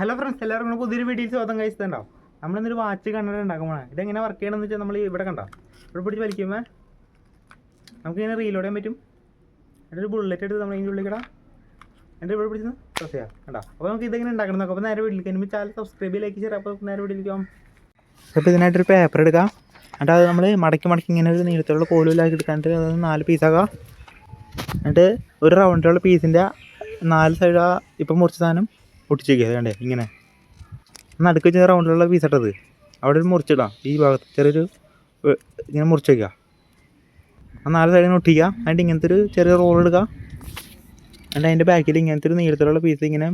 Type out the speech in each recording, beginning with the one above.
Hello friends, എല്ലാവർക്കും പുതിയൊരു വീഡിയോയിൽ സ്വാഗതം. കഴിച്ചിട്ടുണ്ടാവും. നമ്മളിന്നൊരു വാച്ച് കണ്ടിട്ട് ഉണ്ടാക്കുമ്പോൾ ഇതെങ്ങനെ വർക്ക് ചെയ്യണമെന്ന് വെച്ചാൽ നമ്മൾ ഇവിടെ കണ്ടോ, ഇവിടെ പിടിച്ച് വലിക്കുമ്പോൾ നമുക്കിങ്ങനെ റീലോഡ് ചെയ്യാൻ പറ്റും. എന്നിട്ട് ഒരു ബുള്ളറ്റ് എടുത്ത് നമ്മൾ ഇതിൻ്റെ ഉള്ളിൽ എന്നിട്ട് ഇവിടെ പിടിച്ച് പ്രസ് ചെയ്യാം കണ്ടോ. അപ്പോൾ നമുക്ക് ഇതെങ്ങനെ ഉണ്ടാക്കണം നോക്കാം. അപ്പോൾ നേരെ വീട്ടിലേക്ക് എനിക്ക് ചാനൽ സബ്സ്ക്രൈബ് ലൈക്ക് ചെയ്യാം. അപ്പോൾ നേരെ വീട്ടിലേക്ക് പോകാം. അപ്പോൾ ഇതിനായിട്ടൊരു പേപ്പർ എടുക്കാം. എന്നിട്ട് അത് നമ്മൾ മടക്കി ഇങ്ങനെ ഒരു നീളത്തിലുള്ള കോലുമില്ലാക്കി എടുക്കാണ്ട് അതായത് 4 പീസാക്കാം. എന്നിട്ട് ഒരു റൗണ്ടിലുള്ള പീസിൻ്റെ 4 സൈഡ് ഇപ്പം മുറിച്ച സാധനം ഒട്ടിച്ച് വയ്ക്കുക. വേണ്ടേ ഇങ്ങനെ നടുക്ക് വെച്ച റൗണ്ടിലുള്ള പീസ് ഇട്ടത് അവിടെ ഒരു മുറിച്ചിടാം. ഈ ഭാഗത്ത് ചെറിയൊരു ഇങ്ങനെ മുറിച്ച് വയ്ക്കുക. ആ 4 സൈഡിൽ നിന്ന് ഒട്ടിക്കുക. അതിൻ്റെ ഇങ്ങനത്തെ ഒരു ചെറിയ റോൾ എടുക്കുക. എന്നിട്ട് അതിൻ്റെ ബാക്കിൽ ഇങ്ങനത്തെ ഒരു നീളത്തിലുള്ള പീസ് ഇങ്ങനെ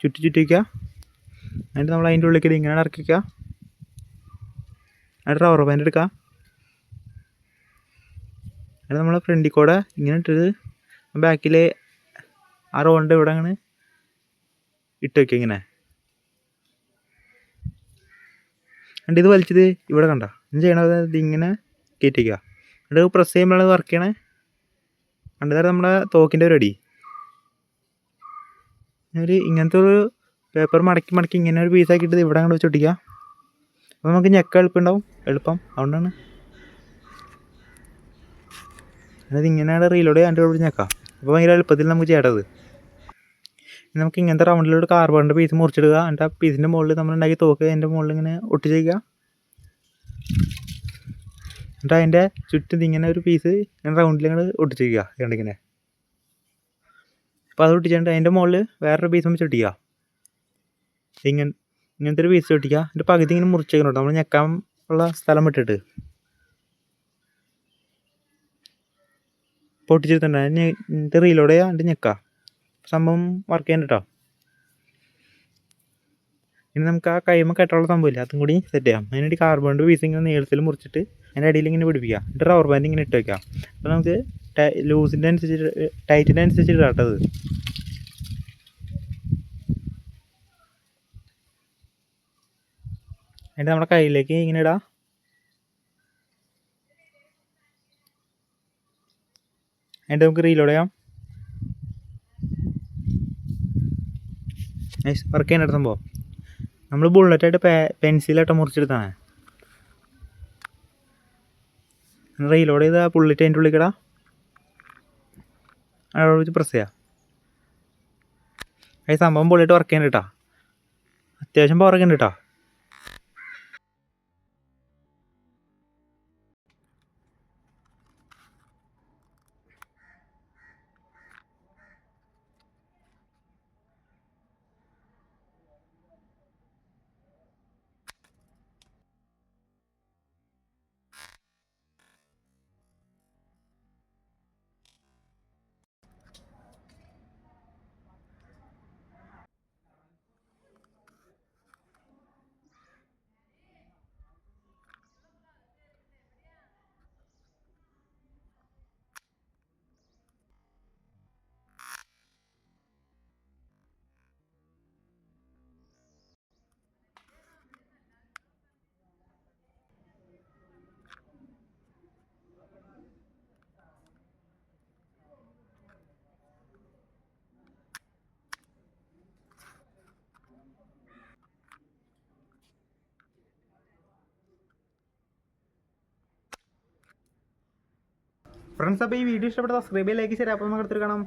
ചുറ്റി വയ്ക്കുക. എന്നിട്ട് നമ്മൾ അതിൻ്റെ ഉള്ളിൽ ഇങ്ങനെ ഇറക്കി വയ്ക്കുക. എന്നിട്ട് റബ്ബർ ബാൻഡ് എടുക്കുക. എന്നിട്ട് നമ്മൾ ഫ്രണ്ടിൽ കൂടെ ഇങ്ങനെ ഇട്ടിട്ട് ബാക്കിൽ ആ റോളിൻ്റെ ഇവിടെ അങ്ങനെ ഇട്ട് വയ്ക്കുക. ഇങ്ങനെ എന്നിട്ട് ഇത് വലിച്ചത് ഇവിടെ കണ്ട ചെയ്യണത് ഇതിങ്ങനെ കയറ്റി വയ്ക്കുക. എന്നിട്ട് പ്രസ് ചെയ്യുമ്പോഴാണ് വർക്ക് ചെയ്യണേ. കണ്ടതാണ് നമ്മുടെ തോക്കിൻ്റെ ഒരു അടി. ഒരു ഇങ്ങനത്തെ ഒരു പേപ്പർ മടക്കി ഇങ്ങനെ ഒരു പീസാക്കിയിട്ട് ഇവിടെ അങ്ങോട്ട് വെച്ച് ഒട്ടിക്കുക. അപ്പോൾ നമുക്ക് ഞെക്ക എളുപ്പം അതുകൊണ്ടാണ് അത് ഇങ്ങനെയാണ് റീലോഡ് ചെയ്യാൻ എൻ്റെ ഞെക്കാം. അപ്പോൾ ഭയങ്കര എളുപ്പത്തിൽ നമുക്ക് ചെയ്യേണ്ടത്. നമുക്ക് ഇങ്ങനത്തെ റൗണ്ടിലൊരു കാർബണിൻ്റെ പീസ് മുറിച്ചിടുക. എന്നിട്ട് ആ പീസിൻ്റെ മുകളിൽ നമ്മൾ ഉണ്ടാക്കി തോക്ക് അതിൻ്റെ മുകളിൽ ഇങ്ങനെ ഒട്ടിച്ച് വയ്ക്കുക. എന്നിട്ട് അതിൻ്റെ ചുറ്റും ഇങ്ങനെ ഒരു പീസ് ഇങ്ങനെ റൗണ്ടിൽ ഇങ്ങനെ ഒട്ടിച്ച് വയ്ക്കുക. ഇങ്ങനെ അപ്പോൾ അത് ഒട്ടിച്ചിട്ട് അതിൻ്റെ മുകളിൽ വേറൊരു പീസ് വെച്ച് ഒട്ടിക്കുക. ഇങ്ങനത്തെ ഒരു പീസ് ഒട്ടിക്കുക. എന്നിട്ട് പകുതി ഇങ്ങനെ മുറിച്ച് വയ്ക്കണം. നമ്മൾ ഞെക്കാൻ ഉള്ള സ്ഥലം വിട്ടിട്ട് പൊട്ടിച്ചെടുത്തിട്ടുണ്ട്. എന്നിട്ട് റീലോഡ് ചെയ്യുക. എന്നിട്ട് ഞെക്കുക. സംഭവം വർക്ക് ചെയ്യാൻ കേട്ടോ. ഇനി നമുക്ക് ആ കൈമ കെട്ടുള്ള സംഭവമില്ല അതും കൂടി സെറ്റ് ചെയ്യാം. അതിനുവേണ്ടി കാർബണിൻ്റെ പീസ് ഇങ്ങനെ നീളത്തിൽ മുറിച്ചിട്ട് അതിൻ്റെ അടിയിൽ ഇങ്ങനെ പിടിപ്പിക്കുക. എന്നിട്ട് റബ്ബർ ബാൻഡ് ഇങ്ങനെ ഇട്ട് വയ്ക്കുക. അപ്പോൾ നമുക്ക് ലൂസിൻ്റെ അനുസരിച്ച് ടൈറ്റിൻ്റെ അനുസരിച്ച് ഇടാട്ടത്. എന്നിട്ട് നമ്മുടെ കയ്യിലേക്ക് ഇങ്ങനെ ഇടാം. എന്നിട്ട് നമുക്ക് റീലോഡ് ചെയ്യാം. വർക്ക് ചെയ്യാനായിട്ട് സംഭവം നമ്മൾ ബുള്ളറ്റായിട്ട് പെൻസിലായിട്ട് മുറിച്ചെടുത്താണ്. റീലോഡ് ചെയ്ത് ആ ബുള്ളറ്റ് അതിൻ്റെ ഉള്ളിൽ ഇടാം. അവിടെ വെച്ച് പ്രസ് ചെയ്യാം. ഈ സംഭവം ബുള്ളറ്റ് വർക്ക് ചെയ്യാൻ കേട്ടോ. അത്യാവശ്യം പവറൊക്കെ ഉണ്ട് കേട്ടോ. ഫ്രണ്ട്സ്, അപ്പോൾ ഈ വീഡിയോ ഇഷ്ടപ്പെട്ട സബ്സ്ക്രൈബ് ലൈക്ക് ശരി. അപ്പോൾ നമുക്ക് അടുത്തൊരു കാണാം.